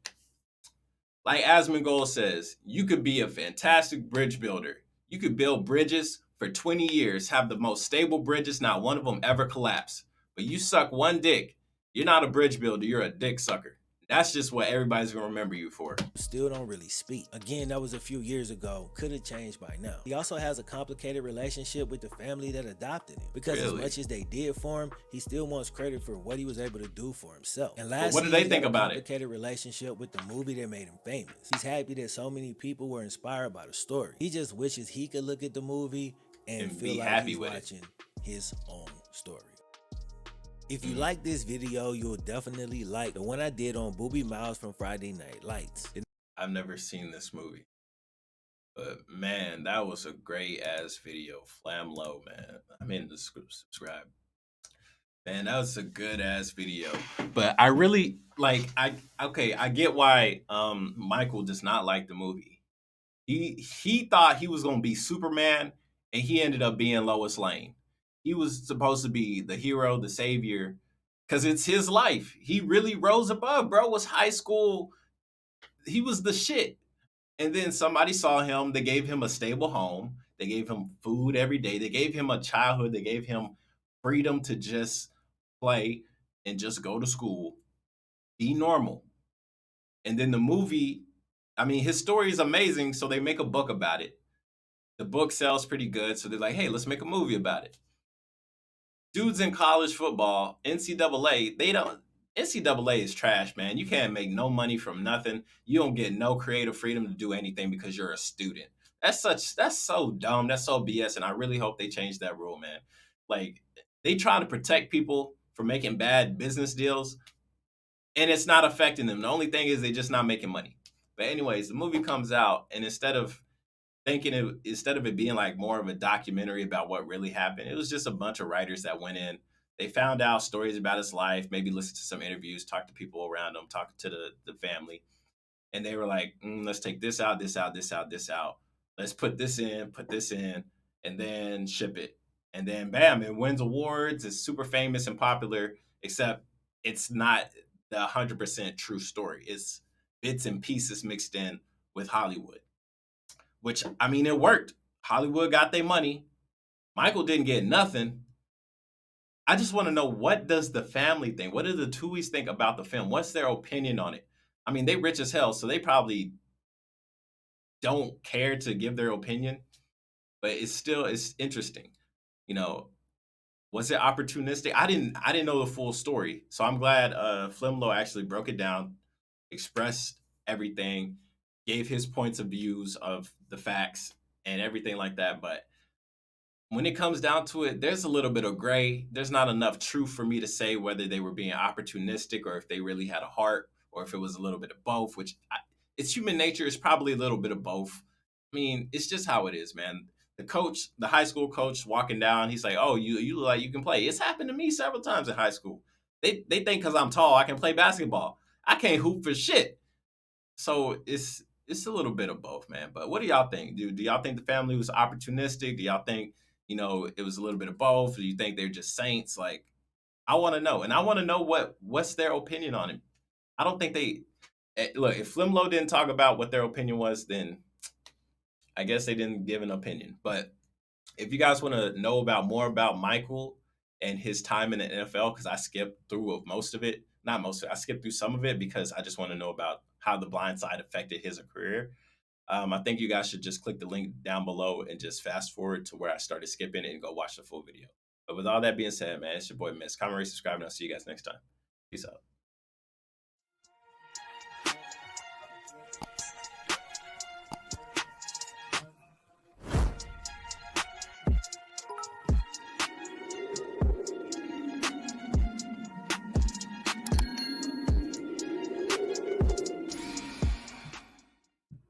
like Asmongold says, you could be a fantastic bridge builder. You could build bridges for 20 years, have the most stable bridges, not one of them ever collapse. But you suck one dick, you're not a bridge builder, you're a dick sucker. That's just what everybody's gonna remember you for. Still don't really speak. Again, that was a few years ago. Could have changed by now. He also has a complicated relationship with the family that adopted him. Because as much as they did for him, he still wants credit for what he was able to do for himself. And lastly, what do they think about it? Complicated relationship with the movie that made him famous. He's happy that so many people were inspired by the story. He just wishes he could look at the movie and feel like he's watching his own story. If you like this video, you'll definitely like the one I did on Booby Miles from Friday Night Lights. I've never seen this movie, but man, that was a great ass video. Flam low, man. I mean, subscribe. Man, that was a good ass video. But I really like. I get why Michael does not like the movie. He thought he was gonna be Superman, and he ended up being Lois Lane. He was supposed to be the hero, the savior, because it's his life. He really rose above, bro. Was high school. He was the shit. And then somebody saw him. They gave him a stable home. They gave him food every day. They gave him a childhood. They gave him freedom to just play and just go to school, be normal. And then the movie, I mean, his story is amazing, so they make a book about it. The book sells pretty good, so they're like, hey, let's make a movie about it. Dudes in college football, NCAA, NCAA is trash, man. You can't make no money from nothing. You don't get no creative freedom to do anything because you're a student. That's so dumb. That's so BS. And I really hope they change that rule, man. Like they try to protect people from making bad business deals, and it's not affecting them. The only thing is they just not making money. But anyways, the movie comes out, and instead of it being like more of a documentary about what really happened, it was just a bunch of writers that went in. They found out stories about his life, maybe listened to some interviews, talked to people around him, talked to the family, and they were like, let's take this out, this out, this out, this out. Let's put this in, and then ship it. And then bam, it wins awards. It's super famous and popular, except it's not the 100% true story. It's bits and pieces mixed in with Hollywood, which I mean, it worked. Hollywood got their money. Michael didn't get nothing. I just want to know, what does the family think? What do the Tuohys think about the film? What's their opinion on it? I mean, they rich as hell, so they probably don't care to give their opinion, but it's interesting. You know, was it opportunistic? I didn't know the full story, so I'm glad Flimlo actually broke it down, expressed everything, gave his points of views of the facts and everything like that. But when it comes down to it, there's a little bit of gray. There's not enough truth for me to say whether they were being opportunistic or if they really had a heart or if it was a little bit of both, it's human nature. It's probably a little bit of both. I mean, it's just how it is, man. The coach, the high school coach walking down, he's like, oh, you look like you can play. It's happened to me several times in high school. They think because I'm tall, I can play basketball. I can't hoop for shit. So it's a little bit of both, man. But what do y'all think? Do y'all think the family was opportunistic? Do y'all think, it was a little bit of both? Do you think they're just saints? Like, I want to know, and I want to know what's their opinion on it. I don't think they look. If Flimlo didn't talk about what their opinion was, then I guess they didn't give an opinion. But if you guys want to know about more about Michael and his time in the NFL, because I skipped through most of it, not most of it, I skipped through some of it because I just want to know about how the blind side affected his career. I think you guys should just click the link down below and just fast forward to where I started skipping and go watch the full video. But with all that being said, man, it's your boy Miss. Comment, rate, subscribe, and I'll see you guys next time. Peace out.